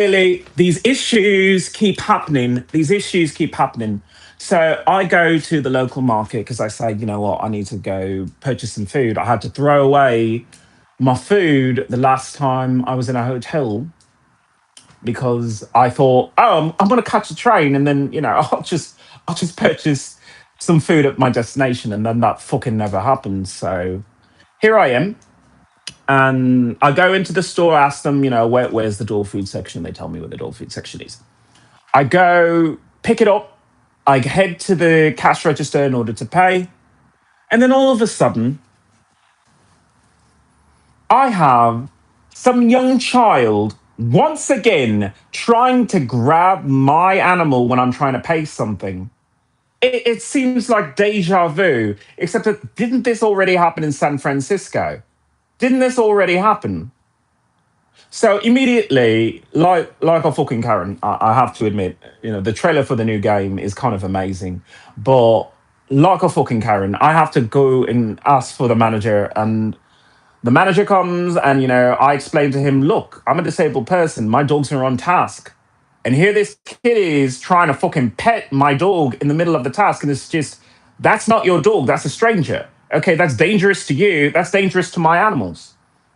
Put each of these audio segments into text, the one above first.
Really, these issues keep happening. These issues keep happening. So I go to the local market because I say, you know what, I need to go purchase some food. I had to throw away my food the last time I was in a hotel because I thought, oh, I'm going to catch a train and then I'll just purchase some food at my destination, and then that fucking never happened. So here I am, and I go into the store, ask them, where's the door food section? They tell me where the door food section is. I go pick it up. I head to the cash register in order to pay, and then all of a sudden, I have some young child once again trying to grab my animal when I'm trying to pay something. It seems like deja vu, except that didn't this already happen in San Francisco? Didn't this already happen? So immediately, like a fucking Karen, I have to admit, the trailer for the new game is kind of amazing, but like a fucking Karen, I have to go and ask for the manager, and the manager comes, and I explain to him, look, I'm a disabled person, my dogs are on task. And here this kid is trying to fucking pet my dog in the middle of the task. And it's just, that's not your dog, that's a stranger. Okay, that's dangerous to you, that's dangerous to my animals.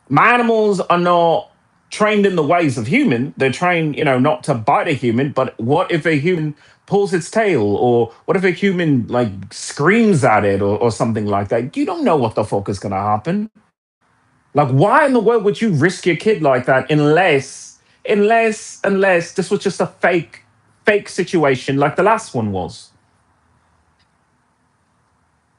My animals are not trained in the ways of human. They're trained, not to bite a human, but what if a human pulls its tail? Or what if a human like screams at it or something like that? You don't know what the fuck is gonna happen. Like, why in the world would you risk your kid like that unless this was just a fake situation like the last one was?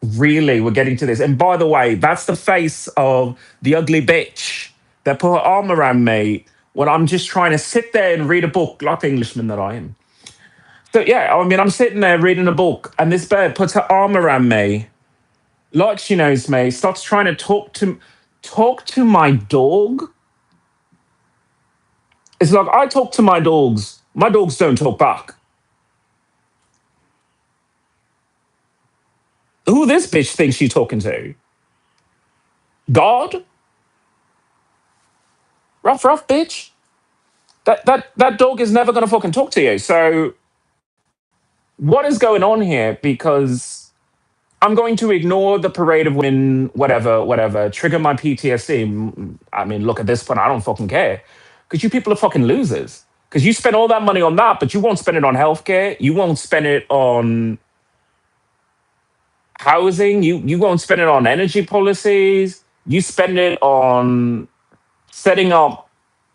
Really, we're getting to this. And by the way, that's the face of the ugly bitch that put her arm around me when I'm just trying to sit there and read a book like the Englishman that I am. So yeah, I mean, I'm sitting there reading a book, and this bird puts her arm around me like she knows me, starts trying to talk to my dog. It's like I talk to my dogs. My dogs don't talk back. Who this bitch thinks she's talking to? God? Rough bitch? That dog is never gonna fucking talk to you. So what is going on here? Because I'm going to ignore the parade of women, whatever, trigger my PTSD. I mean, look, at this point, I don't fucking care. Because you people are fucking losers. Because you spend all that money on that, but you won't spend it on healthcare. You won't spend it on housing. You won't spend it on energy policies. You spend it on setting up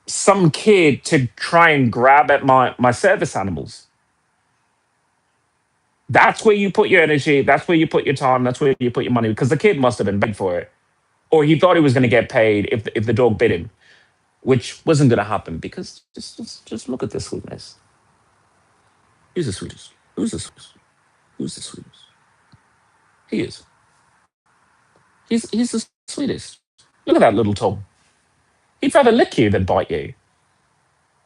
some kid to try and grab at my service animals. That's where you put your energy. That's where you put your time. That's where you put your money. Because the kid must have been begging for it, or he thought he was going to get paid if the dog bit him, which wasn't going to happen. Because just look at the sweetness. Who's the sweetest? Who's the sweetest? Who's the sweetest? He is. He's the sweetest. Look at that little Tom. He'd rather lick you than bite you.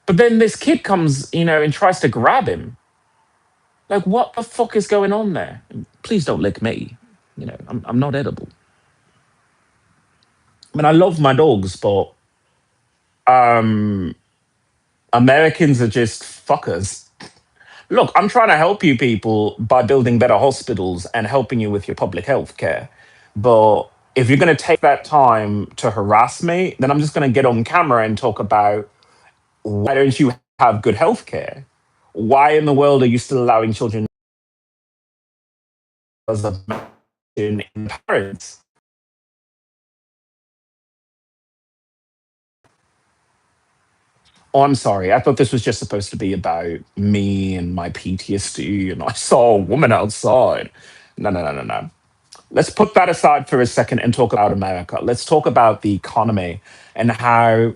But then this kid comes, and tries to grab him. Like, what the fuck is going on there? Please don't lick me. I'm not edible. I mean, I love my dogs, but um, Americans are just fuckers. Look, I'm trying to help you people by building better hospitals and helping you with your public health care. But if you're going to take that time to harass me, then I'm just going to get on camera and talk about why don't you have good health care? Why in the world are you still allowing children as a in parents? Oh, I'm sorry. I thought this was just supposed to be about me and my PTSD, and I saw a woman outside. No, no, no, no, no. Let's put that aside for a second and talk about America. Let's talk about the economy and how,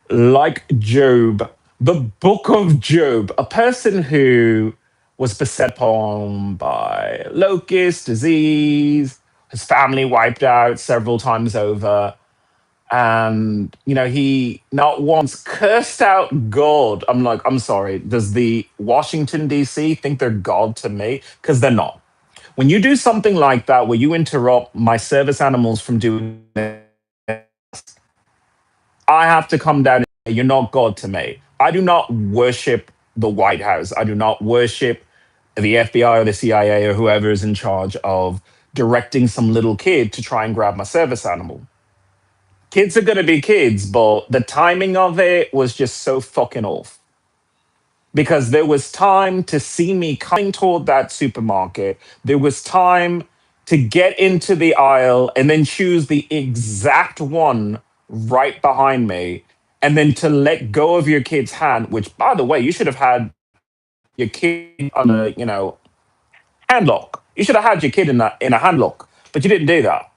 like Job, the book of Job, a person who was beset upon by locust disease, his family wiped out several times over, and he not once cursed out God. I'm like, I'm sorry, does the Washington DC think they're God to me? Because they're not. When you do something like that where you interrupt my service animals from doing it, I have to come down and say, you're not God to me. I do not worship the White House. I do not worship the FBI or the CIA or whoever is in charge of directing some little kid to try and grab my service animal. Kids are going to be kids, but the timing of it was just so fucking off. Because there was time to see me coming toward that supermarket. There was time to get into the aisle and then choose the exact one right behind me. And then to let go of your kid's hand, which, by the way, you should have had your kid on a, hand lock. You should have had your kid in a hand lock, but you didn't do that.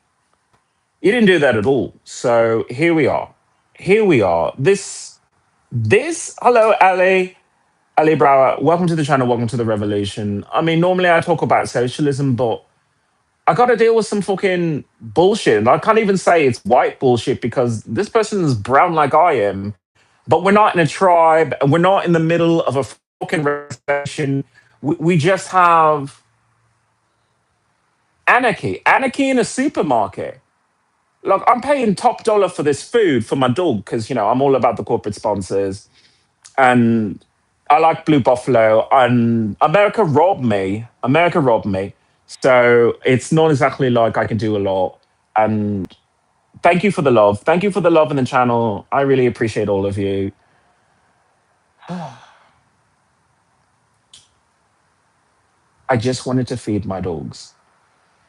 You didn't do that at all. So here we are. Here we are. Hello, Ali. Ali Brower, welcome to the channel. Welcome to the revolution. I mean, normally I talk about socialism, but I got to deal with some fucking bullshit. And I can't even say it's white bullshit because this person is brown like I am, but we're not in a tribe and we're not in the middle of a fucking reservation. We just have anarchy. Anarchy in a supermarket. Look, I'm paying top dollar for this food for my dog because, I'm all about the corporate sponsors. And I like Blue Buffalo, and America robbed me. America robbed me. So it's not exactly like I can do a lot. And thank you for the love. Thank you for the love in the channel. I really appreciate all of you. I just wanted to feed my dogs.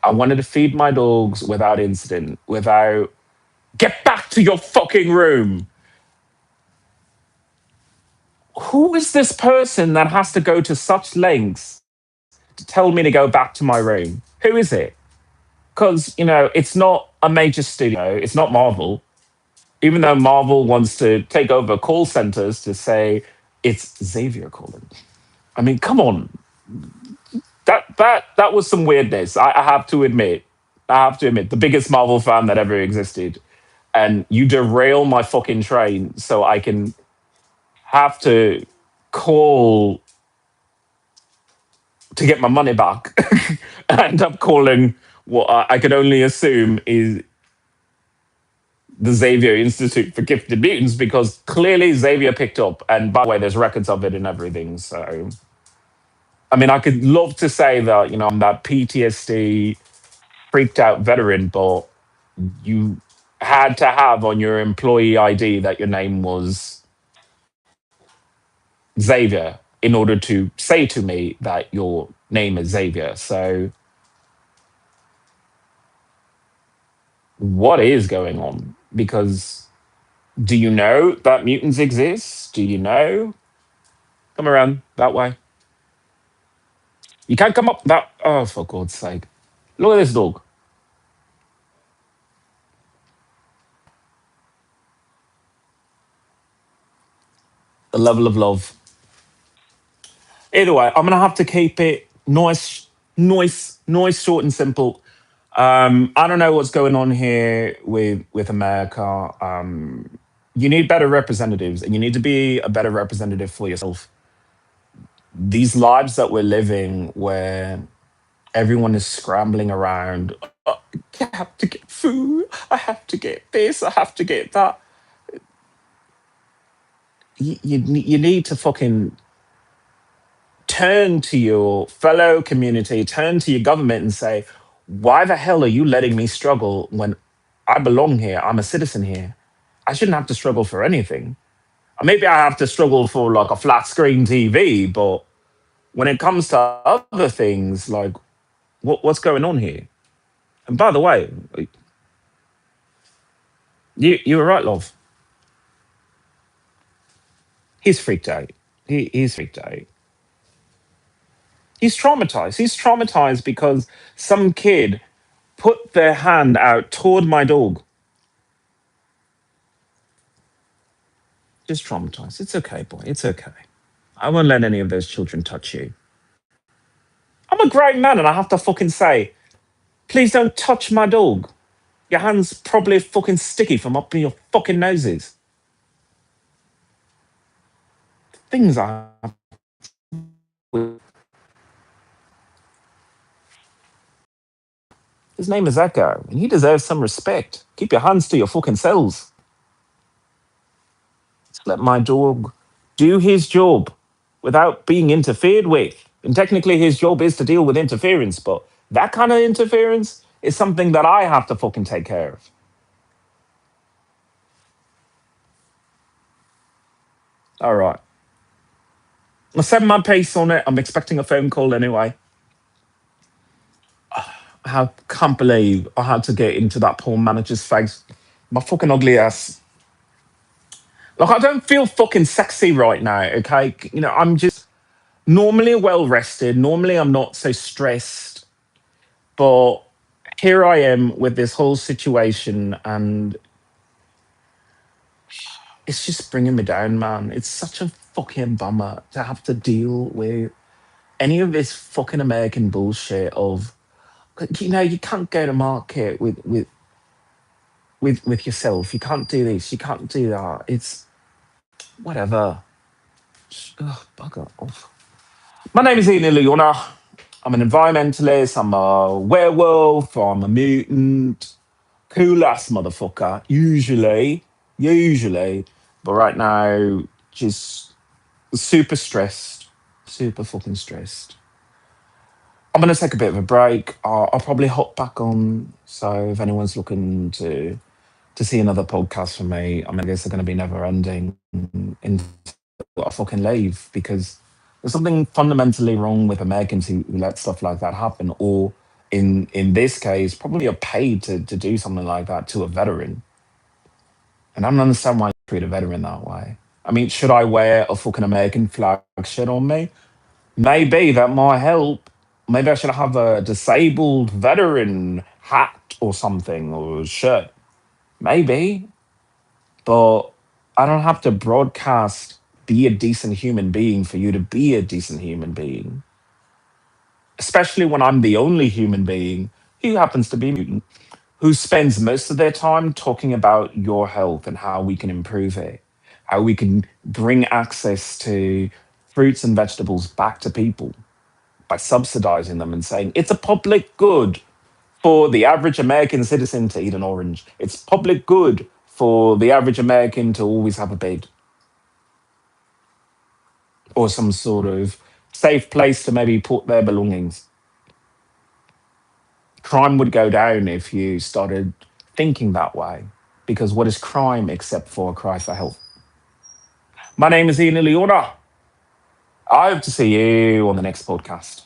I wanted to feed my dogs without incident, without get back to your fucking room. Who is this person that has to go to such lengths to tell me to go back to my room? Who is it? Because it's not a major studio, it's not Marvel, even though Marvel wants to take over call centers to say it's Xavier calling. I mean, come on. That was some weirdness. I have to admit. The biggest Marvel fan that ever existed. And you derail my fucking train so I can have to call to get my money back. I end up calling what I could only assume is the Xavier Institute for Gifted Mutants because clearly Xavier picked up. And by the way, there's records of it and everything. So, I mean, I could love to say that, I'm that PTSD freaked out veteran, but you had to have on your employee ID that your name was Xavier in order to say to me that your name is Xavier. So, what is going on? Because do you know that mutants exist? Do you know? Come around that way. You can't come up that. Oh, for God's sake. Look at this dog. The level of love. Either way, I'm going to have to keep it nice, short and simple. I don't know what's going on here with America. You need better representatives, and you need to be a better representative for yourself. These lives that we're living, where everyone is scrambling around. I have to get food. I have to get this. I have to get that. You need to fucking turn to your fellow community, turn to your government and say, why the hell are you letting me struggle when I belong here? I'm a citizen here. I shouldn't have to struggle for anything. Maybe I have to struggle for like a flat screen TV, but when it comes to other things, like what's going on here? And by the way, you were right, love. He's freaked out. He's freaked out. He's traumatized. He's traumatized because some kid put their hand out toward my dog. Just traumatized. It's okay, boy. It's okay. I won't let any of those children touch you. I'm a grown man and I have to fucking say, please don't touch my dog. Your hand's probably fucking sticky from up in your fucking noses. Things I have. His name is Echo, and he deserves some respect. Keep your hands to your fucking selves. Just let my dog do his job without being interfered with. And technically, his job is to deal with interference, but that kind of interference is something that I have to fucking take care of. All right. I set my pace on it. I'm expecting a phone call anyway. I can't believe I had to get into that poor manager's face. My fucking ugly ass. Like, I don't feel fucking sexy right now, okay? I'm just normally well rested. Normally, I'm not so stressed. But here I am with this whole situation, and it's just bringing me down, man. It's such a fucking bummer to have to deal with any of this fucking American bullshit of, you can't go to market with yourself. You can't do this. You can't do that. It's whatever. Ugh, bugger off. My name is IanXIlyana. I'm an environmentalist. I'm a werewolf. I'm a mutant. Cool ass motherfucker. Usually. But right now, just super stressed. Super fucking stressed. I'm gonna take a bit of a break. I'll probably hop back on. So if anyone's looking to see another podcast from me, I guess they're gonna be never ending until I fucking leave, because there's something fundamentally wrong with Americans who let stuff like that happen, or in this case, probably are paid to do something like that to a veteran. And I don't understand why you treat a veteran that way. I mean, should I wear a fucking American flag shirt on me? Maybe that might help. Maybe I should have a disabled veteran hat or something, or shirt. Maybe. But I don't have to broadcast be a decent human being for you to be a decent human being. Especially when I'm the only human being who happens to be mutant, who spends most of their time talking about your health and how we can improve it, how we can bring access to fruits and vegetables back to people by subsidizing them and saying it's a public good for the average American citizen to eat an orange. It's public good for the average American to always have a bed or some sort of safe place to maybe put their belongings. Crime would go down if you started thinking that way. Because what is crime except for a cry for help? My name is IanXIlyana. I hope to see you on the next podcast.